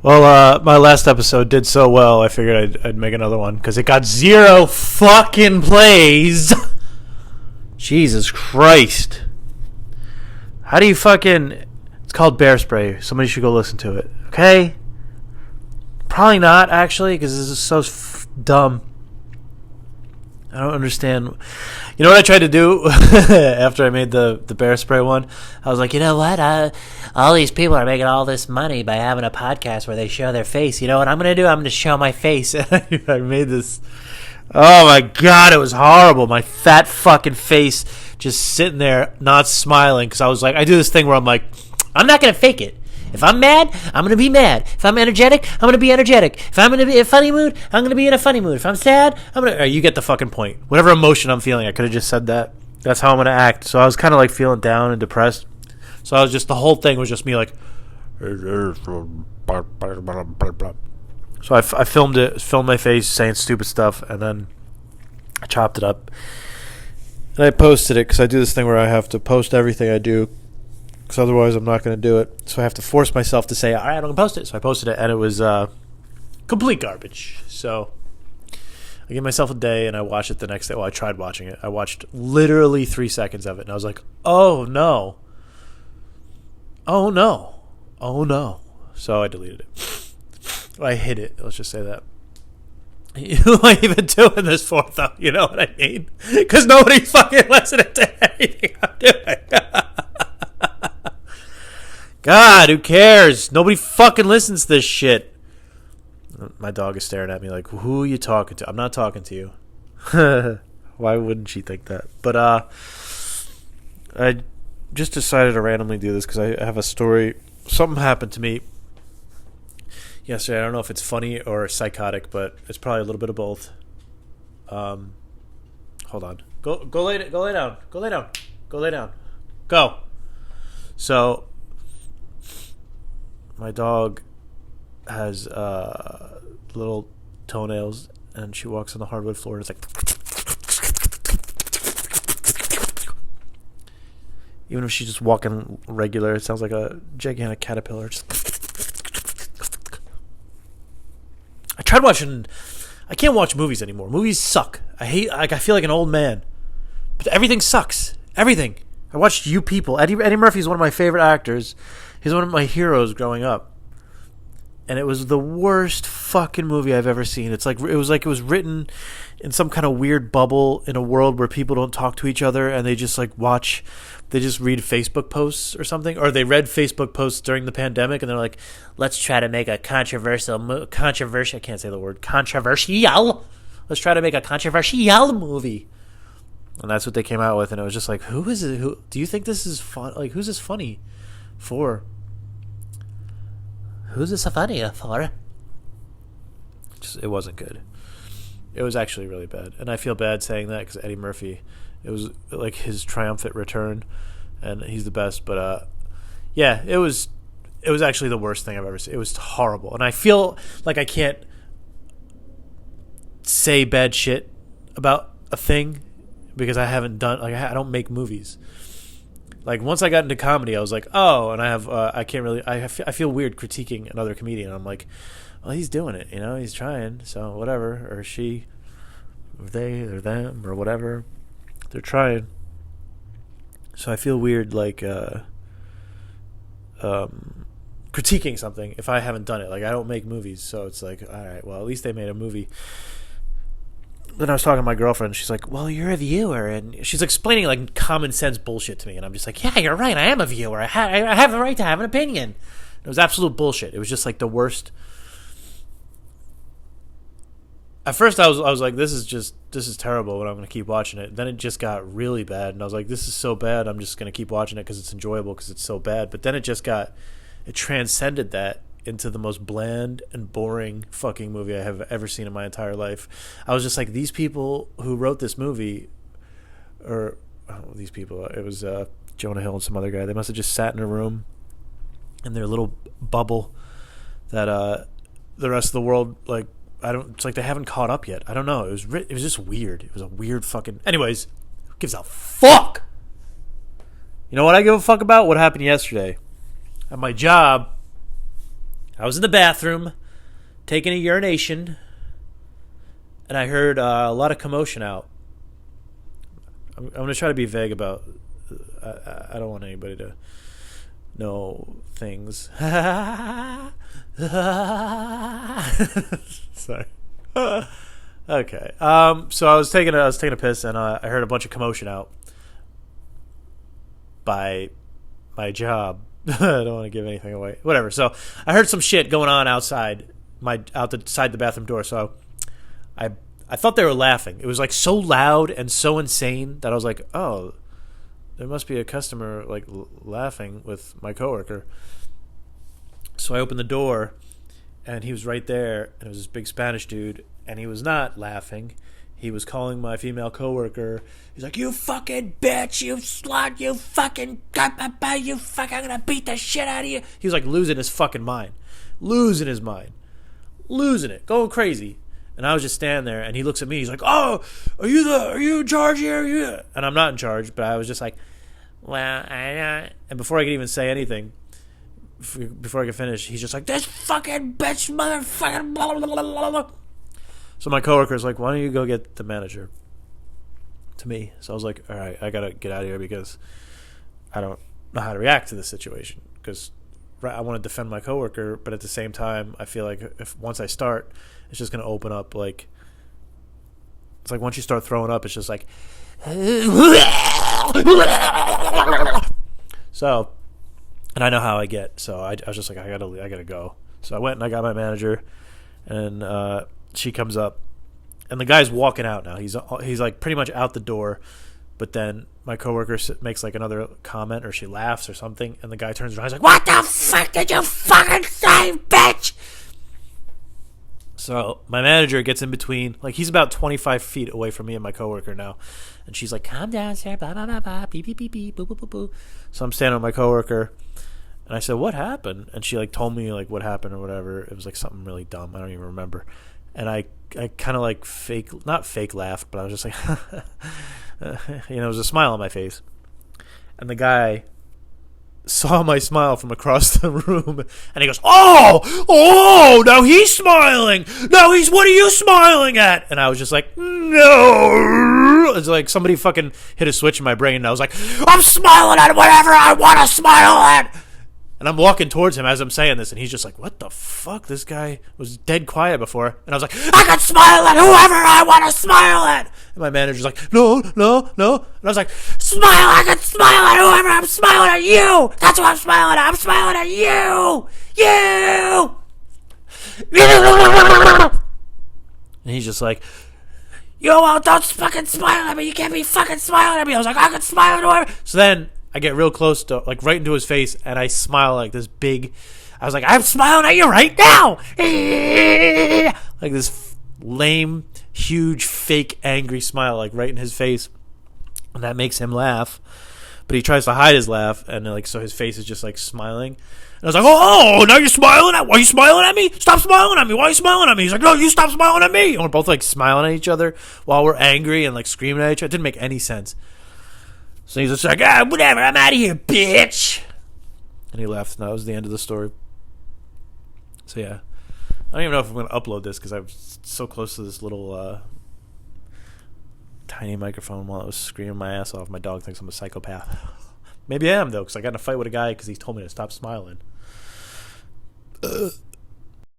Well, my last episode did so well, I figured I'd make another one because it got 0 fucking plays. Jesus Christ. How do you fucking... It's called Bear Spray. Somebody should go listen to it. Okay? Probably not, actually, because this is so dumb. I don't understand. You know what I tried to do after I made the Bear Spray one? I was like, you know what? All these people are making all this money by having a podcast where they show their face. You know what I'm going to do? I'm going to show my face. I made this. Oh, my God. It was horrible. My fat fucking face just sitting there not smiling because I was like, I do this thing where I'm like, I'm not going to fake it. If I'm mad, I'm going to be mad. If I'm energetic, I'm going to be energetic. If I'm going to be in a funny mood, I'm going to be in a funny mood. If I'm sad, I'm going to... You get the fucking point. Whatever emotion I'm feeling, I could have just said that. That's how I'm going to act. So I was kind of like feeling down and depressed. So I was just... The whole thing was just me like... So I filmed it, filmed my face saying stupid stuff, and then I chopped it up. And I posted it because I do this thing where I have to post everything I do. Because otherwise I'm not going to do it. So I have to force myself to say, all right, I'm going to post it. So I posted it, and it was complete garbage. So I gave myself a day, and I watched it the next day. Well, I tried watching it. I watched literally 3 seconds of it, and I was like, oh, no. Oh, no. Oh, no. So I deleted it. I hid it. Let's just say that. Who am I even doing this for, though? You know what I mean? Because nobody's fucking listening to anything I'm doing. God, who cares? Nobody fucking listens to this shit. My dog is staring at me like, who are you talking to? I'm not talking to you. Why wouldn't she think that? But I just decided to randomly do this because I have a story. Something happened to me yesterday. I don't know if it's funny or psychotic, but it's probably a little bit of both. Hold on. Go lay down. Go lay down. Go lay down. Go. So my dog has little toenails, and she walks on the hardwood floor, and it's like... Even if she's just walking regular, it sounds like a gigantic caterpillar. Just... I tried watching... I can't watch movies anymore. Movies suck. I feel like an old man. But everything sucks. Everything. I watched You People. Eddie Murphy is one of my favorite actors. He's one of my heroes growing up. And it was the worst fucking movie I've ever seen. It was written in some kind of weird bubble in a world where people don't talk to each other, and they just read Facebook posts or something, or they read Facebook posts during the pandemic, and they're like, let's try to make a controversial. I can't say the word controversial. Let's try to make a controversial movie. And that's what they came out with, and it was just like, who is it? Who do you think this is fun? Like, who's this funny for? Who's this funny for? It wasn't good. It was actually really bad, and I feel bad saying that because Eddie Murphy, it was like his triumphant return, and he's the best. But yeah, it was actually the worst thing I've ever seen. It was horrible, and I feel like I can't say bad shit about a thing because I haven't done, like, I don't make movies. Like, once I got into comedy, I was like, oh, and I feel weird critiquing another comedian. I'm like, well, he's doing it, you know, he's trying, so whatever, or she, or they, or them, or whatever, they're trying. So I feel weird, like, critiquing something if I haven't done it. Like, I don't make movies, so it's like, all right, well, at least they made a movie. Then I was talking to my girlfriend, and she's like, well, you're a viewer, and she's explaining like common sense bullshit to me, and I'm just like, yeah, you're right, I am a viewer, I have the right to have an opinion. It was absolute bullshit. It was just like the worst. At first I was like, this is terrible, but I'm going to keep watching it. Then it just got really bad, and I was like, this is so bad, I'm just going to keep watching it because it's enjoyable, because it's so bad. But then it transcended that into the most bland and boring fucking movie I have ever seen in my entire life. I was just like, these people who wrote this movie, or these people, it was Jonah Hill and some other guy, they must have just sat in a room in their little bubble that the rest of the world, like, it's like they haven't caught up yet. I don't know. It was just weird. It was a weird fucking... Anyways, who gives a fuck? You know what I give a fuck about? What happened yesterday. At my job, I was in the bathroom taking a urination, and I heard a lot of commotion out. I'm going to try to be vague about. I don't want anybody to know things. Sorry. Okay. So I was taking a piss, and I heard a bunch of commotion out by my job. I don't want to give anything away. Whatever. So I heard some shit going on outside the bathroom door. So I thought they were laughing. It was like so loud and so insane that I was like, oh, there must be a customer like laughing with my coworker. So I opened the door, and he was right there, and it was this big Spanish dude, and he was not laughing. He was calling my female coworker. He's like, "You fucking bitch, you slut, you fucking, I'm gonna beat the shit out of you." He was like losing his fucking mind, losing it, going crazy. And I was just standing there, and he looks at me. He's like, "Oh, are you in charge here?" And I'm not in charge, but I was just like, "Well, and before I could even say anything, before I could finish, he's just like, "This fucking bitch, motherfucking blah blah blah blah blah." So my coworker's like, "Why don't you go get the manager?" To me. So I was like, "All right, I gotta get out of here because I don't know how to react to this situation because I want to defend my coworker, but at the same time, I feel like if once I start, it's just gonna open up like it's like once you start throwing up, it's just like so." And I know how I get, so I was just like, I gotta go. So I went and I got my manager, and she comes up, and the guy's walking out now. He's like pretty much out the door, but then my coworker makes like another comment, or she laughs or something, and the guy turns around. He's like, "What the fuck did you fucking say, bitch?" So my manager gets in between, like he's about 25 feet away from me and my coworker now, and she's like, "Calm down, sir, blah blah blah blah, beep beep beep beep, boo boo boo boo." So I'm standing with my coworker, and I said, "What happened?" And she like told me like what happened or whatever. It was like something really dumb. I don't even remember. And I kind of like not fake laughed, but I was just like, it was a smile on my face. And the guy saw my smile from across the room, and he goes, oh, now he's smiling. What are you smiling at? And I was just like, no. It's like somebody fucking hit a switch in my brain, and I was like, I'm smiling at whatever I want to smile at. And I'm walking towards him as I'm saying this, and he's just like, what the fuck? This guy was dead quiet before. And I was like, I can smile at whoever I want to smile at. And my manager's like, no. And I was like, I can smile at whoever. I'm smiling at you. That's what I'm smiling at. I'm smiling at you. And he's just like, don't fucking smile at me. You can't be fucking smiling at me. I was like, I can smile at whoever. So then I get real close to, like, right into his face, and I smile like this big. I was like, I'm smiling at you right now. Like this lame, huge, fake, angry smile, like right in his face. And that makes him laugh. But he tries to hide his laugh, and like so his face is just like smiling. And I was like, oh, now you're smiling at? Why are you smiling at me? Stop smiling at me. Why are you smiling at me? He's like, no, you stop smiling at me. And we're both like smiling at each other while we're angry and like screaming at each other. It didn't make any sense. So he's just like, whatever, I'm out of here, bitch. And he left, and that was the end of the story. So yeah, I don't even know if I'm going to upload this because I'm so close to this little tiny microphone while I was screaming my ass off. My dog thinks I'm a psychopath. Maybe I am, though, because I got in a fight with a guy because he told me to stop smiling.